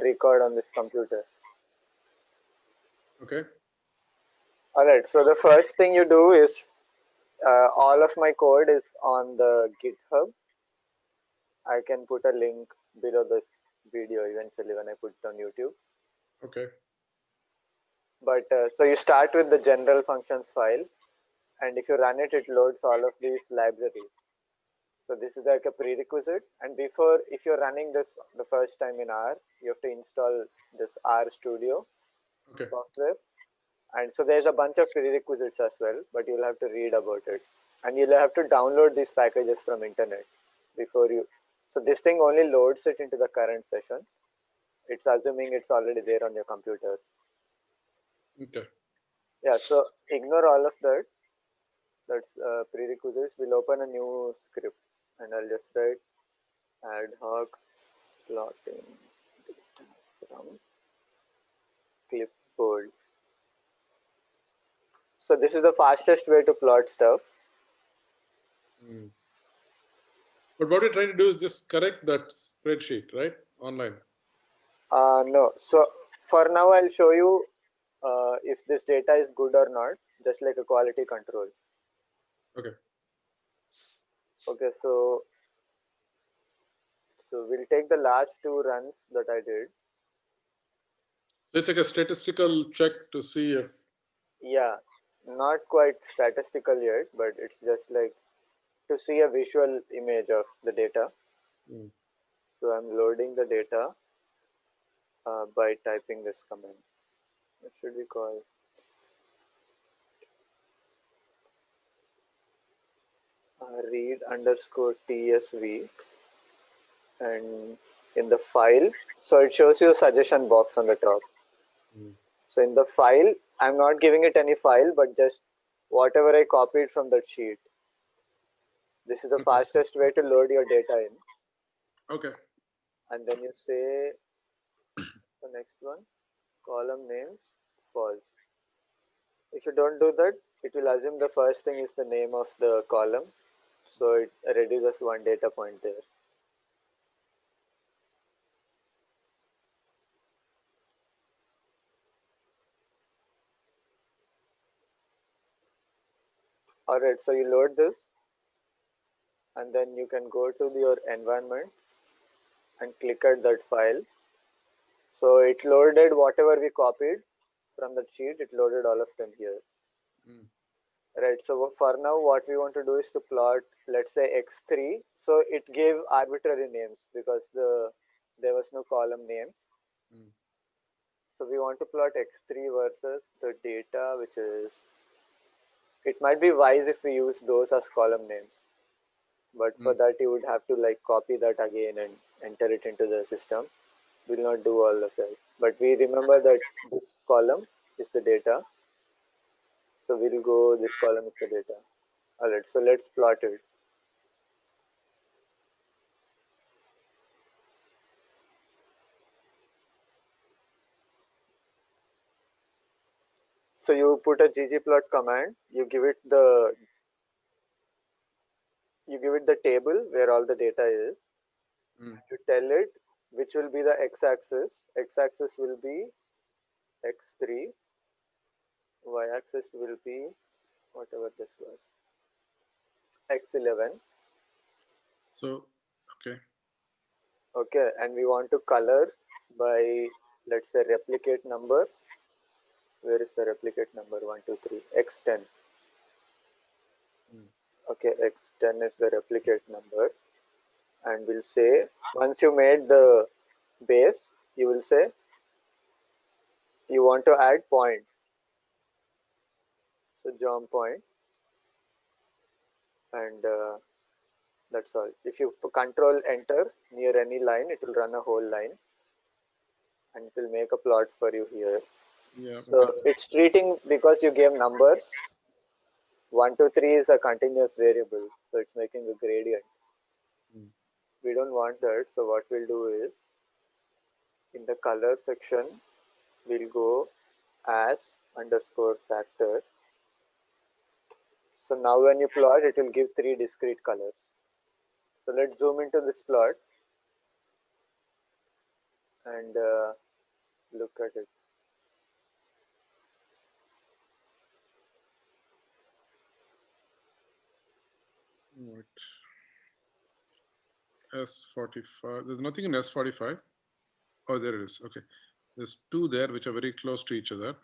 record on this computer. Okay. Alright, so the first thing you do is all of my code is on the GitHub. I can put a link below this video eventually when I put it on YouTube. Okay. But so you start with the general functions file, and if you run it, it loads all of these libraries. So this is like a prerequisite, and before, if you're running this the first time in R, you have to install this R Studio software. And so there's a bunch of prerequisites as well, but you'll have to read about it. And you'll have to download these packages from internet before you. So this thing only loads it into the current session. It's assuming it's already there on your computer. Okay. Yeah, so ignore all of that. That's prerequisites. We'll open a new script and I'll just write ad hoc plotting from clipboard. So this is the fastest way to plot stuff. But what we're trying to do is just correct that spreadsheet, right? Online. No. So for now, I'll show you if this data is good or not, just like a quality control. Okay. Okay, so we'll take the last two runs that I did. So it's like a statistical check to see if. Yeah, not quite statistical yet, but it's just like to see a visual image of the data. So I'm loading the data by typing this command. What should we call? Read underscore tsv, and in the file, so it shows you a suggestion box on the top. So in the file, I'm not giving it any file, but just whatever I copied from that sheet. This is the fastest way to load your data in. Okay. And then you say the next one, column names, false. If you don't do that, it will assume the first thing is the name of the column. So it reduces one data point there. Alright, so you load this and then you can go to your environment and click at that file. So it loaded whatever we copied from that sheet, it loaded all of them here. Right, so for now what we want to do is to plot, let's say x3. So it gave arbitrary names because there was no column names. So we want to plot x3 versus the data, which is, it might be wise if we use those as column names. But for that you would have to like copy that again and enter it into the system. We'll not do all of that. But we remember that this column is the data. So we'll go, this column is the data. Alright, so let's plot it. So you put a ggplot command, you give it the table where all the data is. You tell it which will be the x-axis. X-axis will be x3. Y-axis will be whatever this was, x11. So, okay. Okay, and we want to color by, let's say, replicate number. Where is the replicate number? 1, 2, 3, x10. Okay, x10 is the replicate number. And we'll say, once you made the base, you will say, you want to add points. So jump point. And that's all. If you control enter near any line, it will run a whole line. And it will make a plot for you here. Yeah. So Okay. it's treating, because you gave numbers, 1, 2, 3 is a continuous variable. So it's making a gradient. We don't want that. So what we'll do is, in the color section, we'll go as underscore factor. So now when you plot, it will give 3 discrete colors. So let's zoom into this plot. and look at it. Right. S45. There's nothing in S45. Oh, there it is. Okay. There's two there which are very close to each other.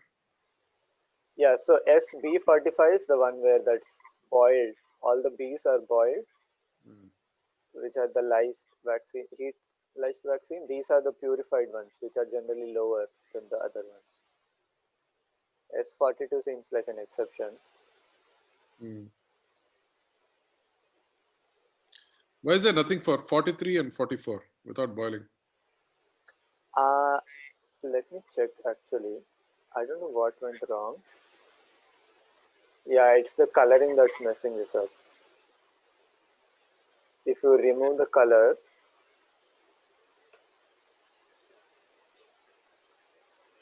Yeah, so SB45 is the one where that's boiled. All the bees are boiled, which are the lysed vaccine, heat lysed vaccine. These are the purified ones, which are generally lower than the other ones. S42 seems like an exception. Why is there nothing for 43 and 44 without boiling? Let me check actually. I don't know what went wrong. Yeah, it's the coloring that's messing this up. If you remove the color,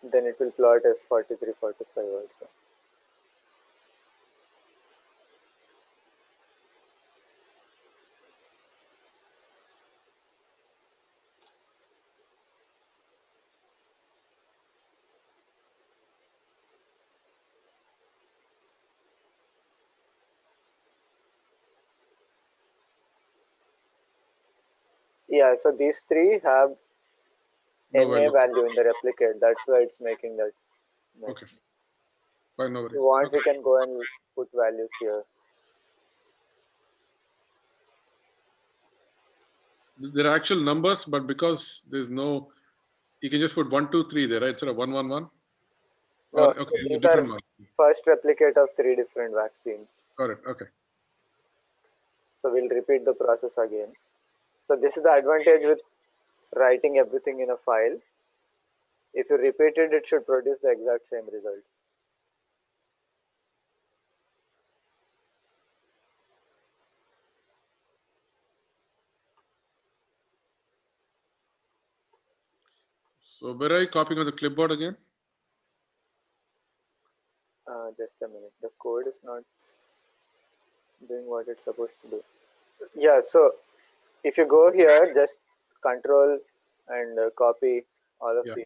then it will plot as 43, 45 also. Yeah, so these three have No MA value. value in the replicate. That's why it's making that mess. Okay. Fine, no If you worries. want, Okay. we can go and put values here. There are actual numbers, but because there's no, you can just put 1, 2, 3 there, right? Instead of 1, 1, 1. No, Or okay, these are different one. first replicate of three different vaccines. Got it. Okay. So we'll repeat the process again. So this is the advantage with writing everything in a file. If you repeat it, it should produce the exact same results. So where are you copying on the clipboard again? Just a minute. The code is not doing what it's supposed to do. Yeah, so if you go here, just control and copy all of Yeah. these.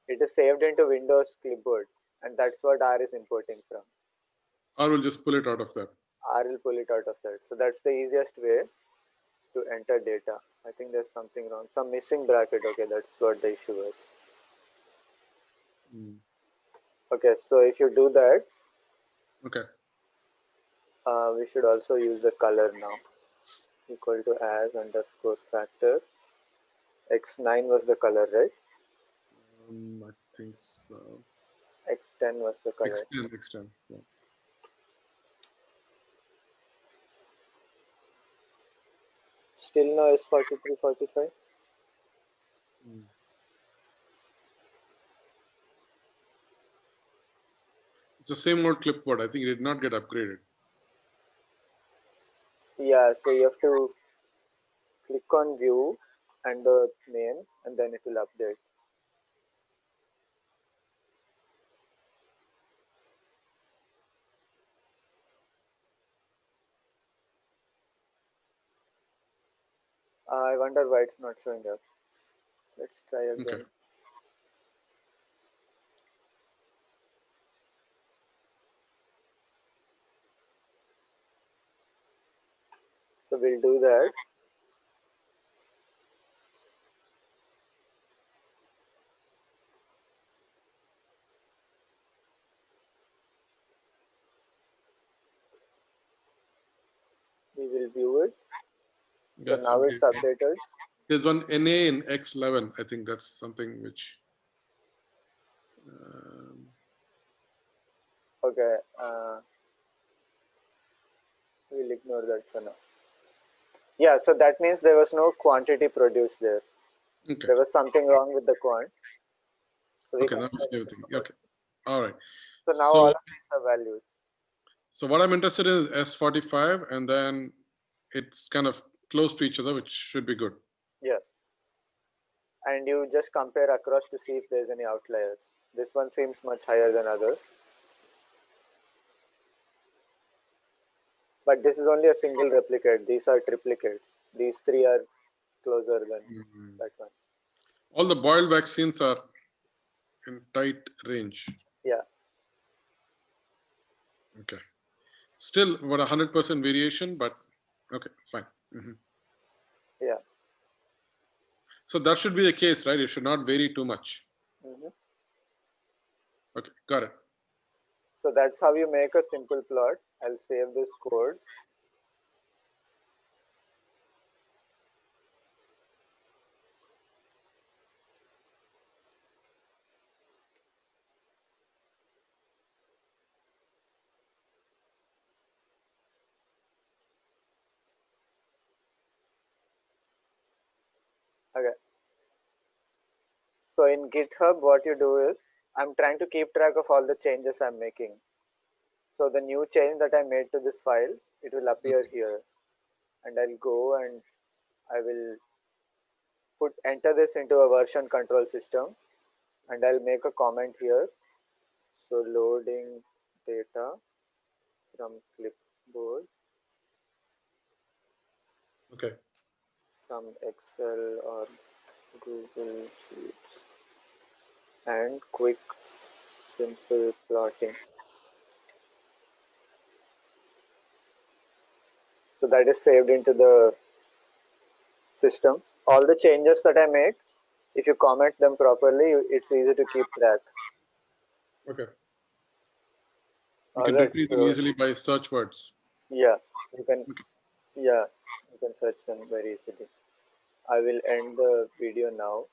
It is saved into Windows clipboard, and that's what R is importing from. Or we'll just pull it out of that. R will pull it out of that. So that's the easiest way to enter data. I think there's something wrong. Some missing bracket. Okay, that's what the issue was. Okay, so if you do that, Okay. we should also use the color now. Equal to as underscore factor. X9 was the color, right? I think so. X10 was the color. Extend, extend. Yeah. Still no S43, 45. It's the same old clipboard. I think it did not get upgraded. Yeah, so you have to click on view and the name, and then it will update. I wonder why it's not showing up. Let's try again. Okay. So we'll do that. We will view it. So That's now it's updated. updated. There's one NA in X11. I think that's something which. Okay, we'll ignore that for now. Yeah, so that means there was no quantity produced there. Okay. There was something wrong with the quant. So we Okay, can that was everything. Okay. All right. So now all of these are values. So what I'm interested in is S45, and then it's kind of close to each other, which should be good. Yeah. And you just compare across to see if there's any outliers. This one seems much higher than others. But this is only a single replicate. These are triplicates. These three are closer than that one. All the boiled vaccines are in tight range. Yeah. Okay. Still about 100% variation, but okay, fine. Yeah. So that should be the case, right? It should not vary too much. Hmm. Okay, got it. So that's how you make a simple plot. I'll save this code. Okay. So in GitHub, what you do is I'm trying to keep track of all the changes I'm making. So the new change that I made to this file, it will appear here, and I'll go and I will enter this into a version control system, and I'll make a comment here. So loading data from clipboard Okay. from Excel or Google Sheets and quick simple plotting. So that is saved into the system. All the changes that I make, if you comment them properly, it's easy to keep track. Okay. You All can right. retrieve them So easily by search words. yeah, you can Okay. yeah you can search them very easily. I will end the video now.